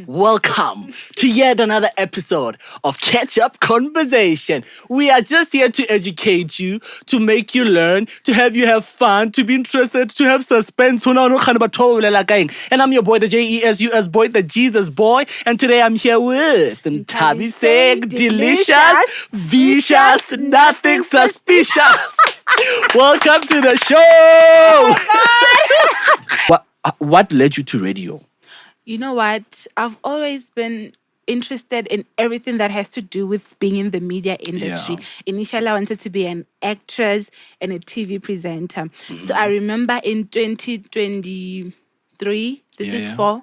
Welcome to yet another episode of Catch Up Conversation. We are just here to educate you, to make you learn, to have you have fun, to be interested, to have suspense. And I'm your boy, the JESUS boy, the Jesus boy. And today I'm here with Nthabiseng Delicious, Vicious, Nothing Suspicious. Welcome to the show. What led you to radio? You know what? I've always been interested in everything that has to do with being in the media industry. Yeah. Initially, I wanted to be an actress and a TV presenter. So I remember in 2023, this is Yeah. 4.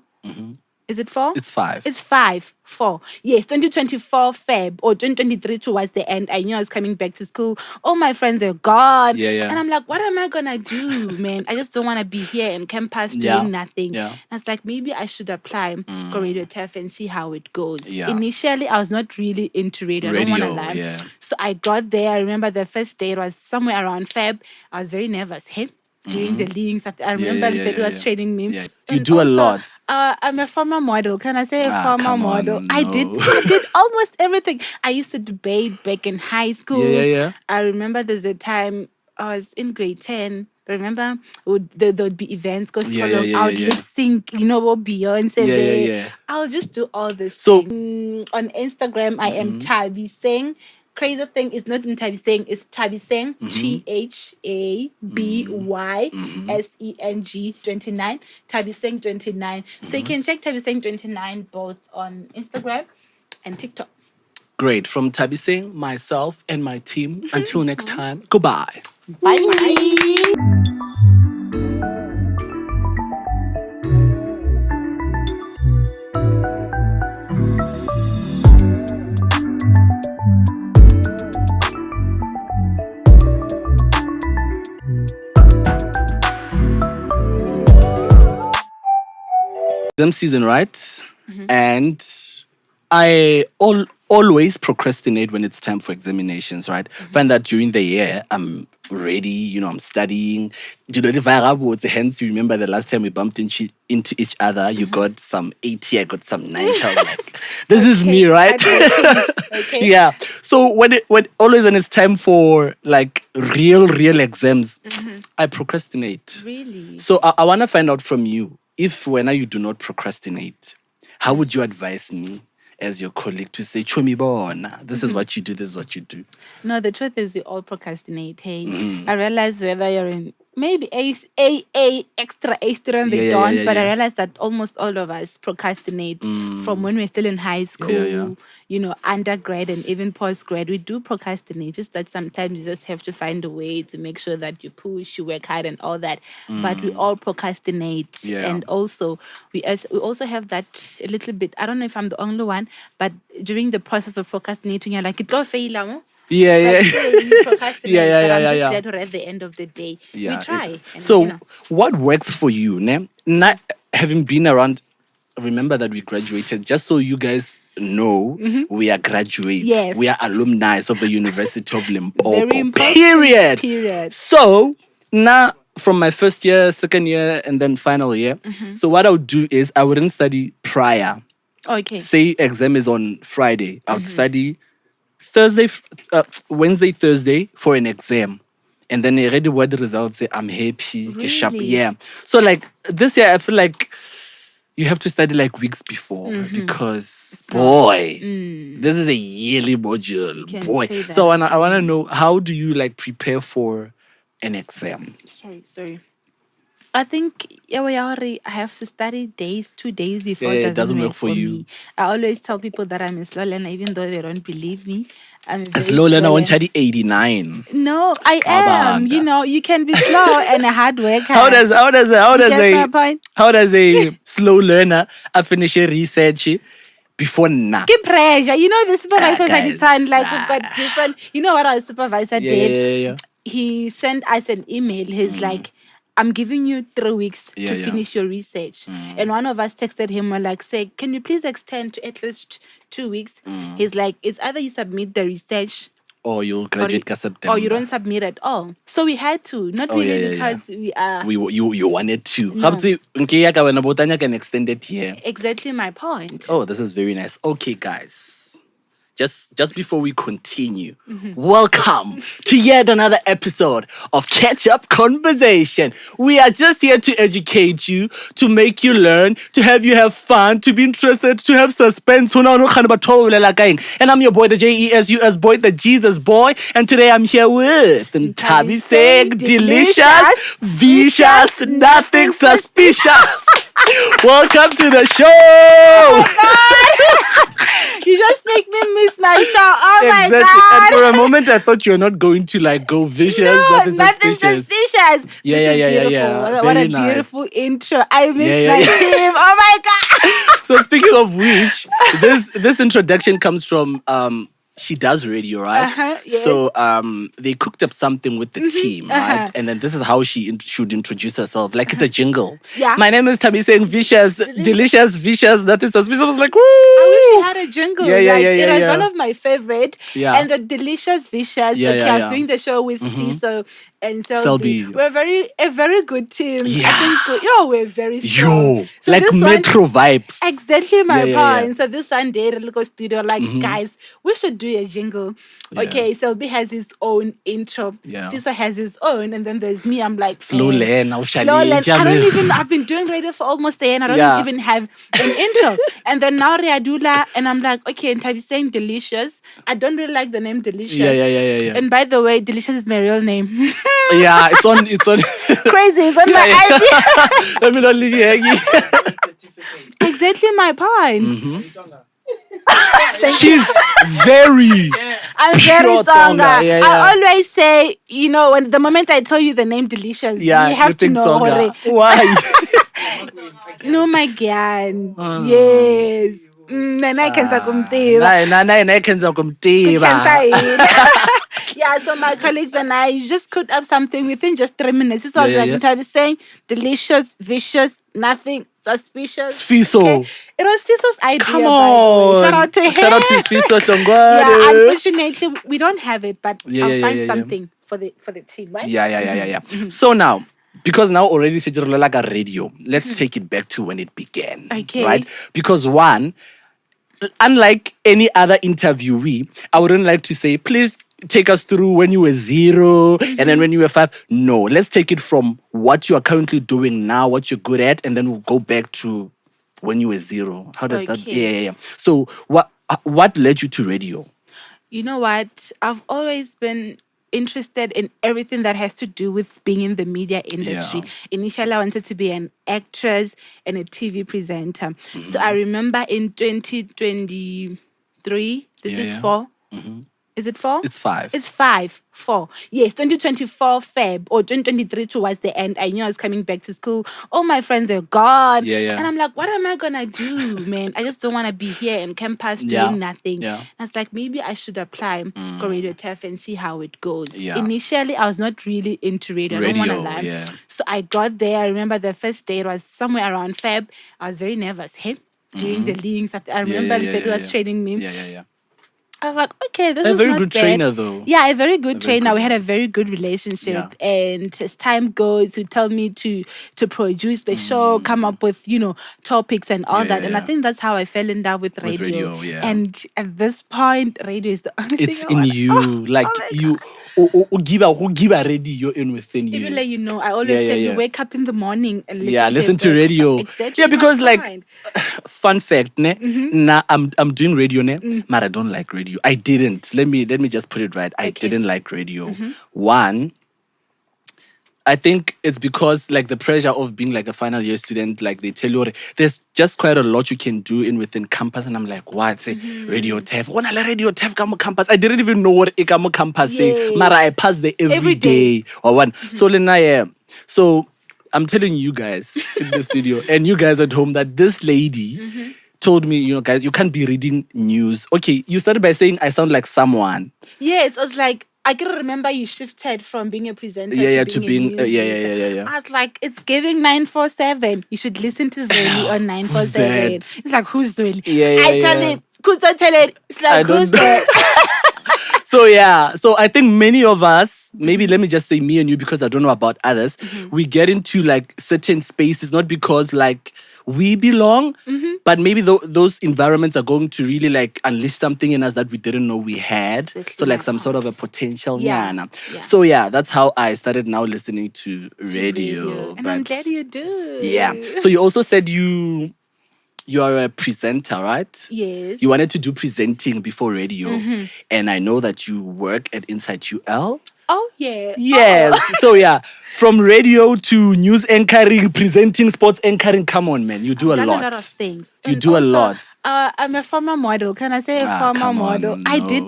Is it 4? It's 5. It's 5, 4. Yes, 2024 Feb or 2023 towards the end. I knew I was coming back to school. All my friends are gone. Yeah. And I'm like, what am I going to do, man? I just don't want to be here in campus doing Yeah. nothing. Yeah. And I was like, maybe I should apply for Radio TAF and see how it goes. Yeah. Initially, I was not really into radio. I don't want to lie. Yeah. So I got there. I remember the first day, it was somewhere around Feb. I was very nervous. Hey, doing the links. I remember they said he was training me. Yeah. You And do a also, lot. I'm a former model. Can I say a former come on, model? no. I did almost everything. I used to debate back in high school. Yeah. I remember there's a time I was in grade 10. Remember, there would be events, go scroll out, lip sync, Beyonce there. Yeah. I'll just do all this. So- On Instagram, I am Nthabiseng. Crazy thing is not Nthabiseng, it's Nthabiseng, THABYSENG 29, Nthabiseng 29. So you can check Nthabiseng 29 both on Instagram and TikTok. Great. From Nthabiseng, myself, and my team. Until next time, goodbye. Bye. Exam season, right? And I always procrastinate when it's time for examinations, right? Find that during the year, I'm ready, I'm studying. Hence, you remember the last time we bumped into each other, you got some 80, I got some 90. I was like, this is me, right? Okay. Yeah. So when it's time for like real exams, I procrastinate. Really? So I want to find out from you, if when you do not procrastinate, how would you advise me as your colleague to say, Chomi Bona, this is what you do, this is what you do? No, the truth is we all procrastinate. Hey, I realize whether you're in maybe A extra A student, they don't. But I realize that almost all of us procrastinate from when we're still in high school, undergrad and even postgrad. We do procrastinate. Just that sometimes you just have to find a way to make sure that you push, you work hard and all that. But we all procrastinate. Yeah. And also, we also have that a little bit. I don't know if I'm the only one, but during the process of procrastinating, you're like, it go fail. Yeah. But you procrastinate, Yeah. but I'm just glad we're at the end of the day. Yeah. We try. And, So what works for you? Ne? Not having been around, remember that we graduated, just so you guys know, we are graduates. Yes. We are alumni of the University of Limpopo. Very important. Period. So now, from my first year, second year, and then final year, so what I would do is I wouldn't study prior. Okay. Say exam is on Friday. I would study Wednesday, Thursday for an exam. And then I read what the results say. I'm happy. Really? Sharp. Yeah. So like this year, I feel like you have to study like weeks before because this is a yearly module. can Boy. say that. So I wanna know, how do you like prepare for an exam? Sorry. I think I have to study 2 days before. Yeah, it doesn't work for you. me. I always tell people that I'm a slow learner, even though they don't believe me. I'm a A very slow learner, I want learner. 89. No, I am. Abanda. You can be slow and a hard worker. How does get my point? a slow learner finish a research before now? Keep pressure. The supervisors at the guys, time, like we've got different. You know what our supervisor did? Yeah. He sent us an email. He's like, I'm giving you 3 weeks to Yeah. finish your research. And one of us texted him, we're like, say, can you please extend to at least 2 weeks? He's like, it's either you submit the research Or you'll graduate ka September. Or you don't submit at all. So we had to. Not really because we are... You wanted to. No. An extended year. Exactly my point. Oh, this is very nice. Okay, guys. Just before we continue, welcome to yet another episode of Catch Up Conversation. We are just here to educate you, to make you learn, to have you have fun, to be interested, to have suspense. And I'm your boy, the JESUS boy, the Jesus boy. And today I'm here with Nthabiseng Delicious, Vicious, Nothing Suspicious. Welcome to the show. Oh my God. You just make me miss my show. Oh my God. And for a moment, I thought you were not going to go vicious. No, nothing suspicious. Yeah. What a Very beautiful intro. I miss my Yeah. team. Oh my God. So speaking of which, this introduction comes from she does radio, right? Yes. So they cooked up something with the team, right? And then this is how she should introduce herself. Like it's a jingle. Yeah. My name is Nthabiseng Vicious, Delicious, Vicious, Nothing Suspicious. I was like, woo! I wish she had a jingle. It was one of my favorite. Yeah. And the Delicious Vicious. I was doing the show with Sviso and Selby. We're a very good team. Yeah. I think we're very strong. So like this metro vibes. Exactly my point. Yeah. So this one day, the local studio, guys, we should do a jingle. Yeah. Okay, Selby has his own intro. Yeah. Sviso has his own, and then there's me. I'm like, Slow lane. I've been doing radio for almost a year and I don't even have an intro. And then now Riadula, and I'm like, okay, Nthabiseng Delicious. I don't really like the name Delicious. Yeah. And by the way, Delicious is my real name. Yeah, it's on. Crazy, it's on my ID. Let me not leave you. Exactly my point. She's very. I'm very pure Tonga. Yeah. I always say, when the moment I tell you the name Delicious, you have to know Tonga. Why? No, my God. Yes. Nana kenza kumtiva. Nana kenza kumtiva. Yeah, so my colleagues and I just cooked up something within just 3 minutes. So I was Nthabiseng, delicious, vicious, nothing suspicious. Sviso. Okay? It was Sviso's idea. Come on. Shout out to him. Shout out to Sviso Tongwade. Yeah, unfortunately, we don't have it, but I'll find something for the team, right? Yeah. So now, because now already Sejiro like a radio, let's take it back to when it began. Okay. Right? Because one, unlike any other interviewee, I wouldn't like to say, please take us through when you were 0 and then when you were 5. No, let's take it from what you are currently doing now, what you're good at, and then we'll go back to when you were 0. How does that? Yeah. So what led you to radio? You know what? I've always been interested in everything that has to do with being in the media industry. Yeah. Initially, I wanted to be an actress and a TV presenter. So I remember in 2023, this is 4. Is it 4? It's 5. It's 4. Yes, 2024 Feb or 2023 towards the end. I knew I was coming back to school. All my friends are gone. Yeah. And I'm like, what am I going to do, man? I just don't want to be here in campus doing nothing. Yeah. And I was like, maybe I should apply for Radio TEF and see how it goes. Yeah. Initially, I was not really into radio. I don't want to lie. Yeah. So I got there. I remember the first day, it was somewhere around Feb. I was very nervous. Doing the links. I remember he said he was training me. Yeah. I was like, okay, this a is very not good bad. trainer, though. Yeah, a very good trainer. We had a very good relationship. Yeah. And as time goes, he tell me to produce the show, come up with, topics and all that. And I think that's how I fell in love with radio. And at this point, radio is the only thing it's in you. Who give a radio in within you. Even I always tell you, wake up in the morning and listen to radio. Exactly. Yeah, because fun fact, nah, I'm doing radio, but I don't like radio. I didn't. Let me just put it right. I didn't like radio. One, I think it's because the pressure of being a final year student, they tell you there's just quite a lot you can do within campus, and I'm like, what? Say radio TEF. When I radio TEF come campus, I didn't even know what it come campus say. Mara I pass there every day or one. So I'm telling you guys in the studio and you guys at home that this lady told me, guys, you can't be reading news. Okay, you started by saying I sound like someone. Yes, it was like, I can remember you shifted from being a presenter to being yeah. I was like, it's giving 947. You should listen to Zweli on 947. It's like, who's Zweli? I tell him, Kuto tell it. It's like, who's that? So I think many of us, maybe let me just say me and you because I don't know about others, we get into like certain spaces not because like we belong, but maybe those environments are going to really like unleash something in us that we didn't know we had. Exactly So like my some sort of a point. potential. Yeah. So that's how I started now listening to radio. And I'm glad you do. Yeah. So you also said you are a presenter, right? Yes. You wanted to do presenting before radio. And I know that you work at Inside UL. Oh, yeah. Yes. Oh. So from radio to news anchoring, presenting, sports anchoring. Come on, man. You do I've a done lot. a lot of things. You And do a also, lot. I'm a former model. Can I say a former come on, model? no. I did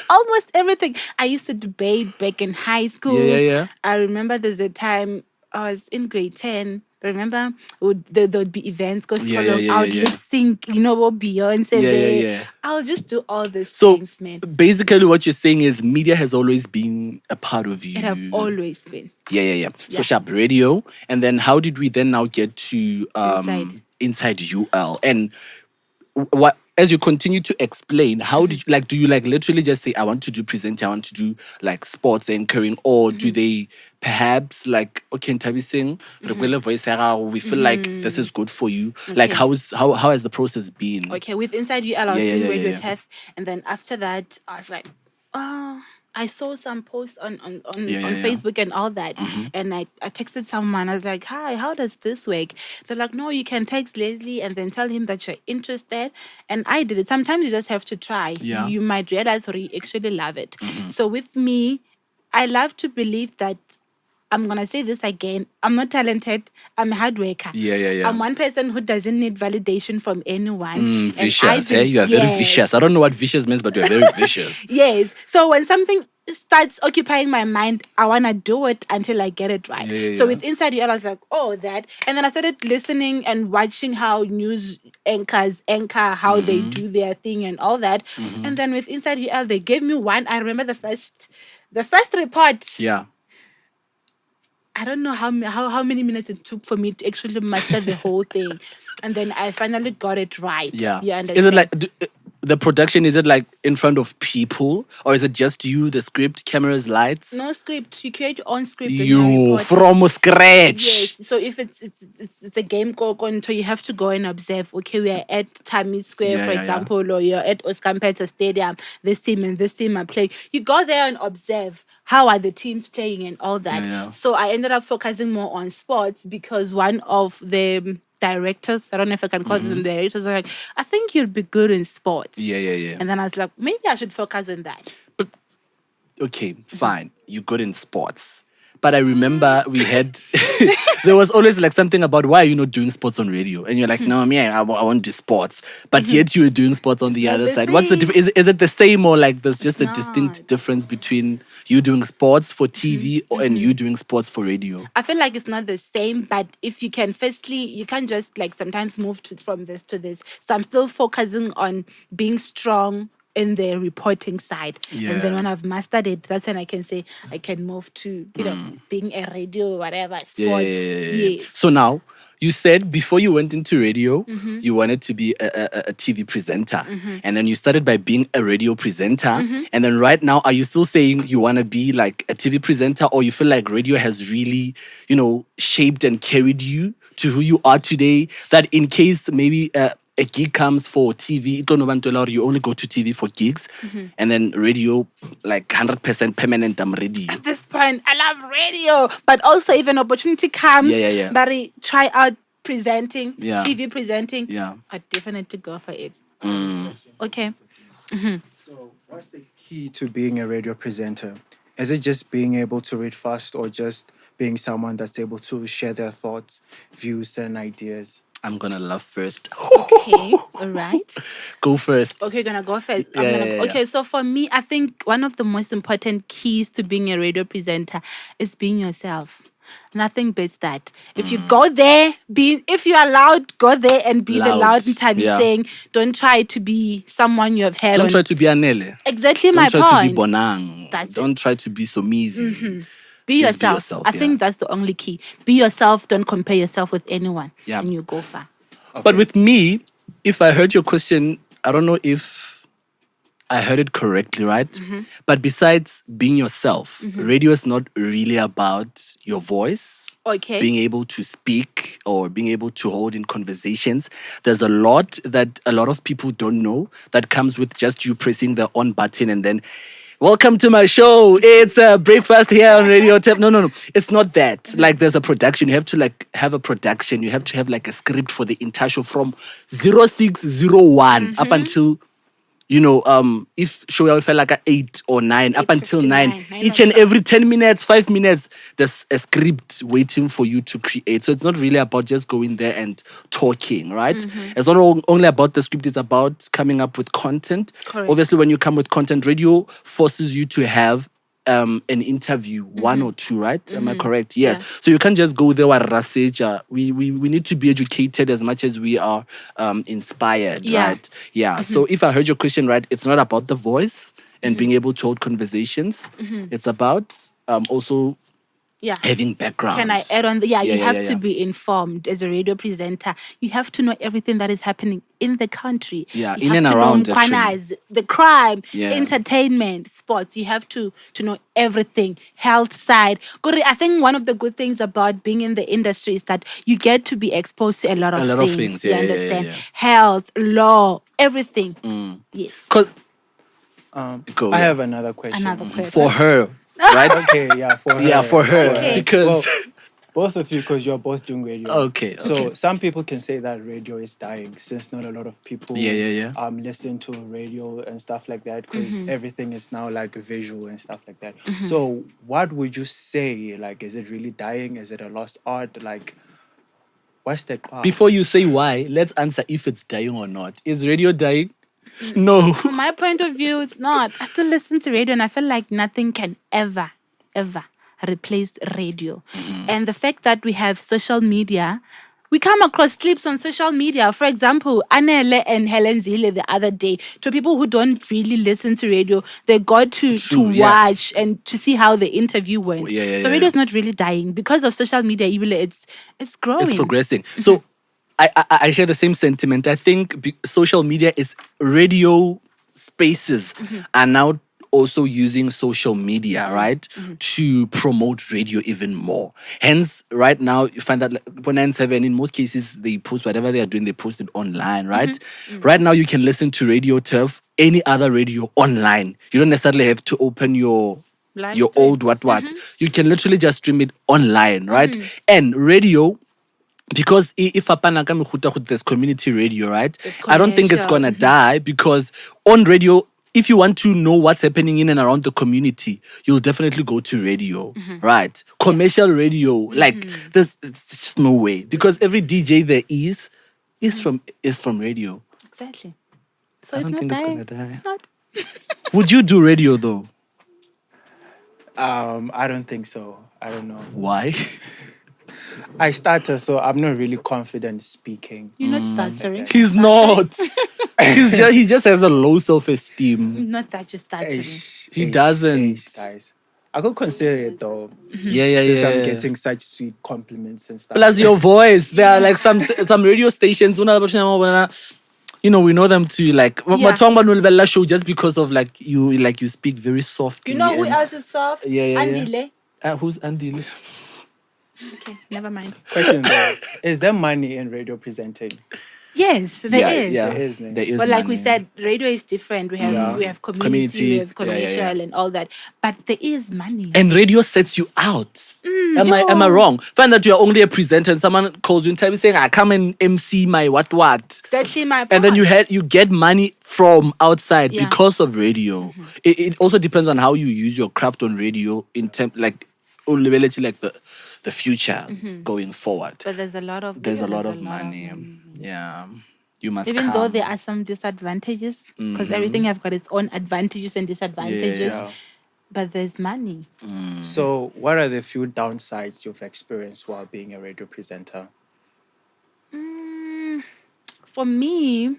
almost everything. I used to debate back in high school. Yeah. I remember there's a time I was in grade 10. Remember, there would be events, go scroll out, lip sync, what Beyonce there. Yeah. I'll just do all these So things, man. basically what you're saying is media has always been a part of you. It have always been. Yeah. So sharp radio. And then how did we then now get to inside UL? And what as you continue to explain, how did you do you like literally just say I want to do presenting, I want to do like sports anchoring, or do they perhaps like okay Nthabiseng, voice we feel like this is good for you. Like how has the process been? Okay, with Inside UL, I was doing radio tests, and then after that, I was like, oh, I saw some posts on Facebook and all that, and I texted someone. I was like, hi, how does this work? They're like, no, you can text Leslie and then tell him that you're interested. And I did it. Sometimes you just have to try. Yeah. You might realize or you actually love it. So with me, I love to believe that I'm going to say this again. I'm not talented. I'm a hard worker. Yeah. I'm one person who doesn't need validation from anyone. Vicious, hey? You are very vicious. I don't know what vicious means, but you're very vicious. Yes. So when something starts occupying my mind, I want to do it until I get it right. So with Inside UL, I was like, oh, that. And then I started listening and watching how news anchors anchor, how they do their thing and all that. And then with Inside UL, they gave me one. I remember the first report. Yeah. I don't know how many minutes it took for me to actually master the whole thing. And then I finally got it right. Yeah. You understand? Is it like the production, is it like in front of people, or is it just you, the script, cameras, lights? No script. You create your own script. You from scratch. Yes. So if it's a game so you have to go and observe. Okay, we are at Times Square, for example, or you're at Oscar Peter Stadium. This team and this team are playing. You go there and observe. How are the teams playing and all that? Yeah. So I ended up focusing more on sports because one of the directors, I don't know if I can call them directors, were like, I think you'd be good in sports. Yeah. And then I was like, maybe I should focus on that. But okay, fine. You're good in sports. But I remember we had, there was always like something about why are you not doing sports on radio? And you're like, no, I want to do sports. But yet you were doing sports on the other side. What's the difference? Is it the same, or like there's just a distinct difference between you doing sports for TV and you doing sports for radio? I feel like it's not the same, but if you can, firstly, you can't just like sometimes move from this to this. So I'm still focusing on being strong in the reporting side. And then when I've mastered it, that's when I can say I can move to, being a radio, whatever, sports. Yes. So now, you said before you went into radio, you wanted to be a TV presenter. And then you started by being a radio presenter. And then right now, are you still saying you want to be like a TV presenter, or you feel like radio has really, shaped and carried you to who you are today? That in case maybe a gig comes for TV, you only go to TV for gigs, and then radio, like 100% permanent, I'm ready. At this point, I love radio, but also if an opportunity comes, but I try out presenting, TV presenting, I definitely go for it. Okay. So what's the key to being a radio presenter? Is it just being able to read fast, or just being someone that's able to share their thoughts, views, and ideas? I'm gonna love first. Okay, all right. Go first. Okay, gonna go first. Okay, so for me, I think one of the most important keys to being a radio presenter is being yourself. Nothing beats that. If you go there, if you're loud, go there and be the loud Nthabiseng. Don't try to be someone you have heard. Don't try to be Anele. Exactly my point. Don't try to be Bonang. Don't try to be so easy. Be yourself. I think that's the only key. Be yourself. Don't compare yourself with anyone. And you go far. Okay. But with me, if I heard your question, I don't know if I heard it correctly, right? But besides being yourself, radio is not really about your voice, Okay. being able to speak or being able to hold in conversations. There's a lot that a lot of people don't know that comes with just you pressing the on button and then, welcome to my show. It's breakfast here on Radio Tap. No. It's not that. Like there's a production. You have to like have a production. You have to have like a script for the entire show from 0601 up until if show felt like a 8 or 9, up until 9, 8:59, each and every 10 minutes, 5 minutes, there's a script waiting for you to create. So it's not really about just going there and talking, right? It's not only about the script, it's about coming up with content. Correct. Obviously, when you come with content, radio forces you to have an interview, one or two, right? Am I correct? Yes. Yeah. So you can't just go there with raseja. We need to be educated as much as we are inspired, Yeah. right? Yeah. So if I heard your question right, it's not about the voice and being able to hold conversations. It's about also Yeah. having background. Can I add on? You have to yeah. be informed as a radio presenter. You have to know everything that is happening in the country. Yeah, you in have and to around, know actually. Nkwanas, the crime, Yeah. entertainment, sports. You have to know everything. Health side. I think one of the good things about being in the industry is that you get to be exposed to a lot of things. Yeah, you yeah, understand? yeah. Health, law, everything. Yes. Because I have another question. Another question. for her, right? Okay, yeah, for her. Yeah, for her. Okay. Because Both of you, because you're both doing radio. Okay, So some people can say that radio is dying since not a lot of people Yeah. listen to radio and stuff like that because everything is now like visual and stuff like that. So what would you say? Like, is it really dying? Is it a lost art? Like, what's the before you say why, let's answer if it's dying or not. Is radio dying? No. From my point of view, it's not. I still listen to radio and I feel like nothing can ever replace radio. And the fact that we have social media, we come across clips on social media. For example, Anele and Helen Zille the other day, to people who don't really listen to radio, they got to watch and to see how the interview went. So radio is not really dying. Because of social media, it's growing. It's progressing. So I share the same sentiment. I think social media is radio spaces are now also using social media, right, to promote radio even more. Hence, right now, you find that when 97, in most cases, they post whatever they are doing, they post it online, right? Right now, you can listen to Radio Turf, any other radio online. You don't necessarily have to open your Live old what. You can literally just stream it online, right? And radio, because if there's community radio, right? I don't think it's gonna die because on radio, if you want to know what's happening in and around the community, you'll definitely go to radio, right? Commercial radio, like it's just no way because every DJ there is from radio. Exactly. So I it's don't not think it's dying. gonna die. It's not. Would you do radio though? I don't think so. I don't know. Why? I started, so I'm not really confident speaking. You're not stuttering. He's not. He just has a low self-esteem. Not that you're stuttering. He doesn't. Guys. I could consider it though. Yeah. Since I'm getting such sweet compliments and stuff. Plus your voice. There are like some radio stations. We know them too. Like Yeah. show just because of like you speak very softly. You know who else is soft? Yeah. Andile. Who's Andy? Okay, never mind. Question though, is there money in radio presenting? Yes, there is. Yeah, There is, no? there is. But like we money. said, radio is different. We have community, we have commercial and all that. But there is money. And radio sets you out. Am I wrong? Find that you're only a presenter and someone calls you Nthabiseng, I come and MC my what. Exactly my point. And then you get money from outside Yeah. because of radio. It also depends on how you use your craft on radio in terms like the future going forward. But there's a lot of money. Yeah. You must Even come. though there are some disadvantages, because everything have got its own advantages and disadvantages. Yeah. But there's money. So what are the few downsides you've experienced while being a radio presenter? For me,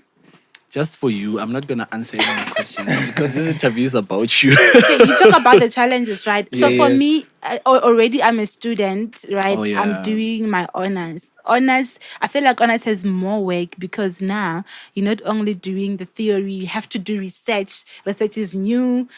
Just for you, I'm not going to answer any questions because this interview is about you. okay, you talk about the challenges, right? So for Yes. me, already I'm a student, right? Oh, yeah. I'm doing my honors. honors, I feel like honors has more work because now you're not only doing the theory, you have to do research. Research is new.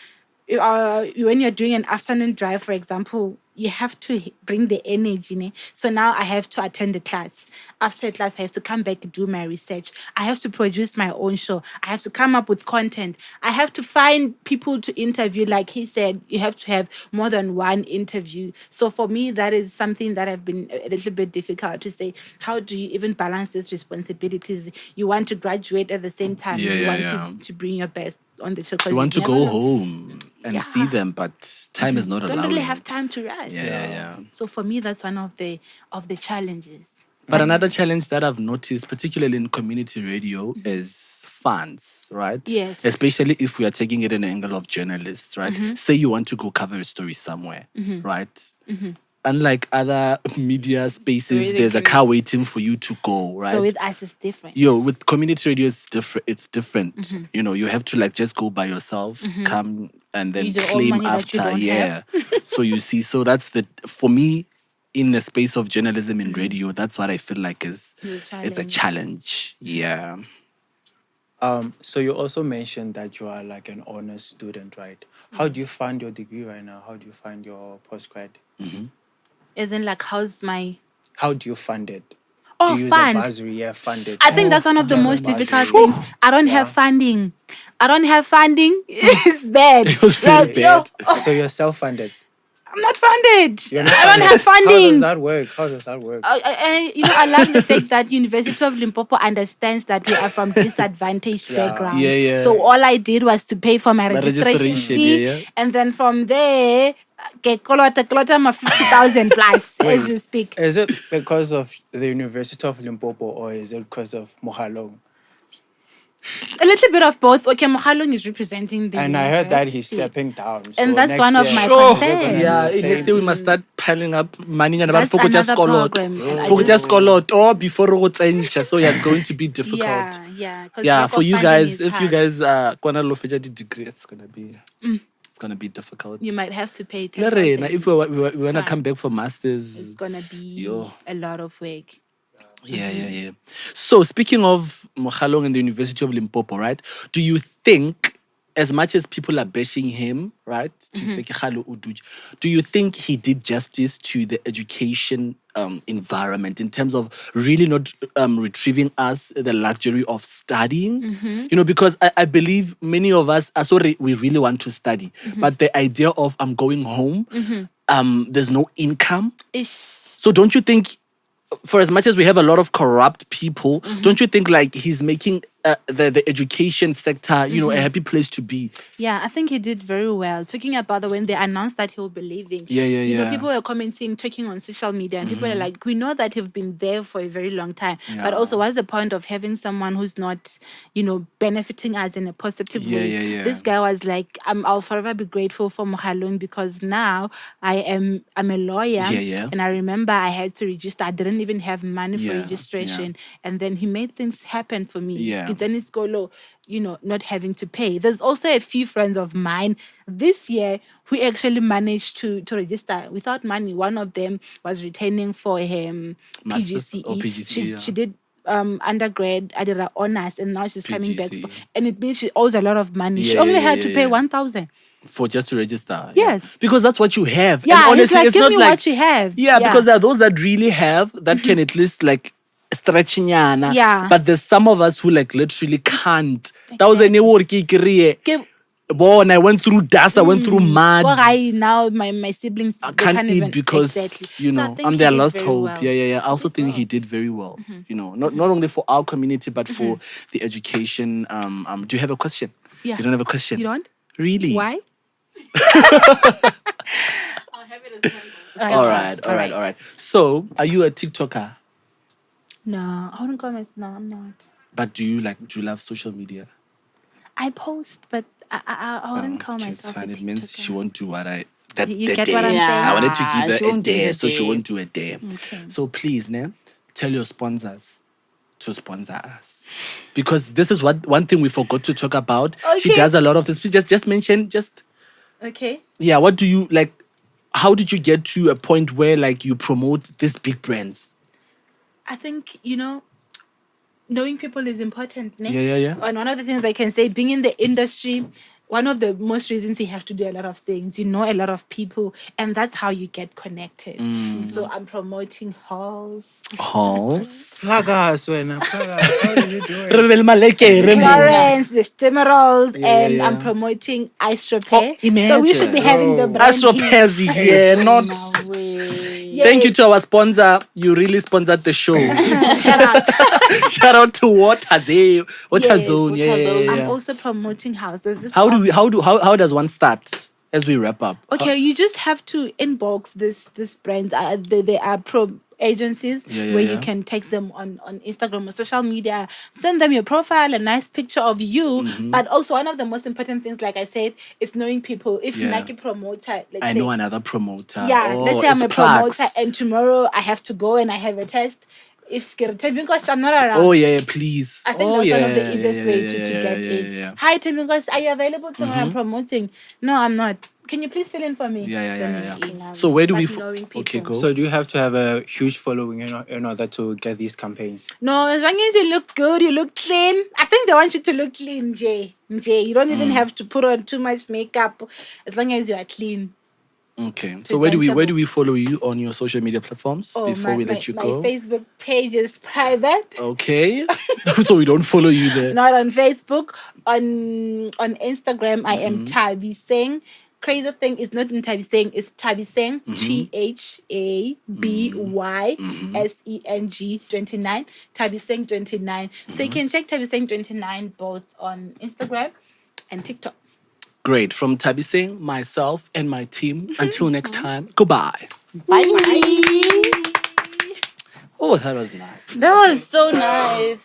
When you're doing an afternoon drive, for example, you have to bring the energy. Ne? So now I have to attend the class. After class, I have to come back and do my research. I have to produce my own show. I have to come up with content. I have to find people to interview. Like he said, you have to have more than one interview. So for me, that is something that have been a little bit difficult to say. How do you even balance these responsibilities? You want to graduate at the same time. You want to bring your best on the show. You want to go home and see them, but time is not allowing. Don't really have time to rest. Yeah. So for me, that's one of the challenges. But another challenge that I've noticed, particularly in community radio, is funds, right? Yes. Especially if we are taking it in an angle of journalists, right? Say you want to go cover a story somewhere, right? Unlike other media spaces, there's a car waiting for you to go, right? So with us, it's different. With community radio, it's different. You have to just go by yourself, come and then claim after. So you see, so that's for me, in the space of journalism in radio, that's what I feel like it's a challenge. Yeah. So you also mentioned that you are like an honors student, right? How do you find your degree right now? How do you find your postgrad? As in, like, how do you fund it? Oh, do you use fund. a bursary? Yeah, fund it. I think that's one of the most difficult things. I don't have funding. It's bad. It was very bad. So you're self-funded? I'm not funded. You're not I don't funded. have funding. How does that work? I love the fact that University of Limpopo understands that we are from disadvantaged background. Yeah. So all I did was to pay for my registration fee. Yeah. And then from there, my 50,000 plus as you speak. Is it because of the University of Limpopo or is it because of Mohalong? A little bit of both. Okay, Mohalong is representing the And I heard that he's stepping down. So and that's one of my concerns. Yeah, next year we must start piling up money and That's another program. before so it's going to be difficult. Yeah. For you guys, if you guys gonna lofeja the degree, it's gonna be difficult. You might have to pay if we wanna come back for masters, it's gonna be a lot of work. Yeah. So speaking of Mohalong and the University of Limpopo, right? Do you think, as much as people are bashing him, right, do you think he did justice to the education environment in terms of really not retrieving us the luxury of studying? Because I believe many of us are sorry, we really want to study, but the idea of I'm going home, there's no income. So don't you think, for as much as we have a lot of corrupt people, don't you think like he's making the education sector, a happy place to be? Yeah, I think he did very well. Talking about when they announced that he'll be leaving. Yeah. People were commenting, talking on social media, and people are like, we know that you've been there for a very long time. But also, what's the point of having someone who's not, benefiting us in a positive way? This guy was like, I'll forever be grateful for Mohalung because now I'm a lawyer. And I remember I had to register. I didn't even have money for registration. And then he made things happen for me. It's Golo, not having to pay. There's also a few friends of mine this year who actually managed to register without money. One of them was retaining for him PGCE. She did undergrad, I did her honors, and now she's coming back. And it means she owes a lot of money. She only had to pay 1,000. For just to register. Yes. Because that's what you have. Yeah, and honestly, it's not give me like what you have. Yeah, because there are those that really have, that can at least stretching. Yeah. But there's some of us who literally can't. That was a new work born, I went through dust, I went through mud. Now my siblings I can't eat because I'm their last hope. Well. Yeah. I also think he did very well. Not only for our community but for the education. Do you have a question? Yeah. You don't have a question? You don't? Really? Why? I'll have it as All right. So, are you a TikToker? No, I wouldn't comment. No, I'm not. But do you love social media? I post, but I wouldn't call It's myself fine. a It means TikToker. she won't do what I... You get what I'm saying? I wanted to give she her a won't do dare, her so she dare. won't do a dare. Okay. So please, tell your sponsors to sponsor us. Because this is one thing we forgot to talk about. She Okay. does a lot of this. Please just mention, Okay. yeah, what do you, how did you get to a point where, you promote these big brands? I think, knowing people is important. Ne? Yeah. And one of the things I can say, being in the industry, one of the most reasons you have to do a lot of things, you know a lot of people, and that's how you get connected. So I'm promoting halls, Halls. Plug us, Wena, plug us. How do you do it? Re be le malekere, man. Florence, the Stemerals, and yeah. I'm promoting Ice Repair. Oh, So we should be imagine. having the Oh. brand Astro here. Pezzi here, not. Yes. Thank you to our sponsor. You really sponsored the show. Shout out. Shout out to Water Zone. Yes, Yeah. I'm also promoting houses. This How does one start as we wrap up? Okay, you just have to inbox this brand. They are pro agencies where you can text them on Instagram or social media. Send them your profile, a nice picture of you. But also one of the most important things, like I said, is knowing people. If Nike promoter, I know another promoter. Yeah, let's say I'm a it's plugs. promoter and tomorrow I have to go and I have a test. If because I'm not around. Oh yeah, please. I think that's one of the easiest way to get in. Yeah. Hi, Timingos, are you available tomorrow? I'm promoting. No, I'm not. Can you please fill in for me? Yeah. So where do we? Okay, go. So do you have to have a huge following in order to get these campaigns? No, as long as you look good, you look clean. I think they want you to look clean, Jay. You don't even have to put on too much makeup. As long as you are clean. Okay. So where do we follow you on your social media platforms before we let you go? My Facebook page is private. Okay. So we don't follow you there. Not on Facebook. On Instagram, I am Nthabiseng. Crazy thing is not Nthabiseng, it's Nthabiseng, THABYSENG 29, Nthabiseng 29. So you can check Nthabiseng 29 both on Instagram and TikTok. Great. From Nthabiseng, myself, and my team. Until next time, goodbye. Bye. Oh, that was nice. That was so nice.